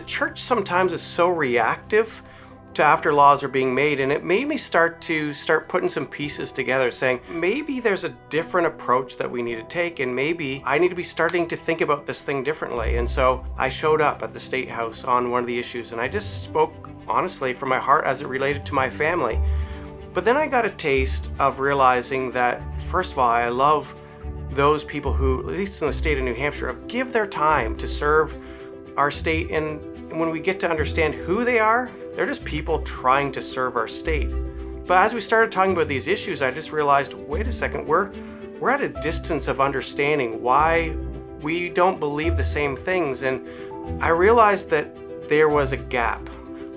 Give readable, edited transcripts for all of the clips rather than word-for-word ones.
church sometimes is so reactive to after laws are being made, and it made me start putting some pieces together, saying maybe there's a different approach that we need to take, and maybe I need to be starting to think about this thing differently. And so I showed up at the State House on one of the issues, and I just spoke honestly from my heart as it related to my family. But then I got a taste of realizing that, first of all, I love those people who, at least in the state of New Hampshire, give their time to serve our state. And when we get to understand who they are, they're just people trying to serve our state. But as we started talking about these issues, I just realized, wait a second, we're at a distance of understanding why we don't believe the same things. And I realized that there was a gap.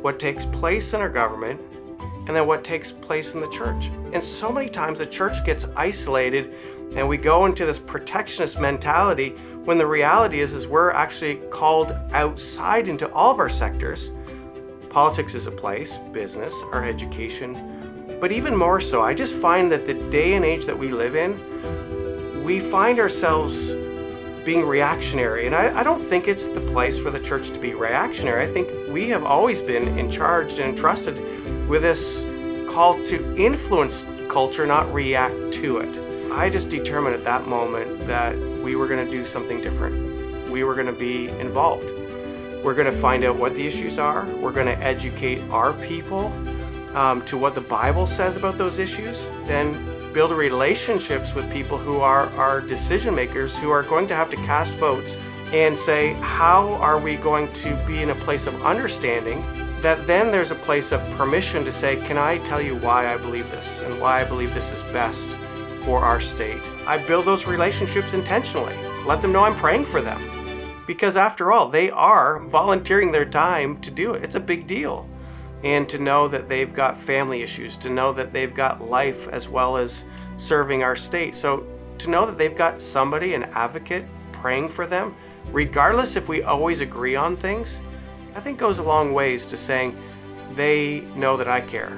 What takes place in our government and then what takes place in the church. And so many times the church gets isolated and we go into this protectionist mentality when the reality is we're actually called outside into all of our sectors. Politics is a place, business, our education, but even more so, I just find that the day and age that we live in, we find ourselves being reactionary. And I don't think it's the place for the church to be reactionary. I think we have always been in charge and entrusted with this call to influence culture, not react to it. I just determined at that moment that we were going to do something different. We were going to be involved. We're going to find out what the issues are. We're going to educate our people to what the Bible says about those issues, then build relationships with people who are our decision makers, who are going to have to cast votes and say, how are we going to be in a place of understanding that then there's a place of permission to say, can I tell you why I believe this and why I believe this is best for our state? I build those relationships intentionally. Let them know I'm praying for them. Because after all, they are volunteering their time to do it. It's a big deal. And to know that they've got family issues, to know that they've got life as well as serving our state. So to know that they've got somebody, an advocate, praying for them, regardless if we always agree on things, I think goes a long ways to saying they know that I care.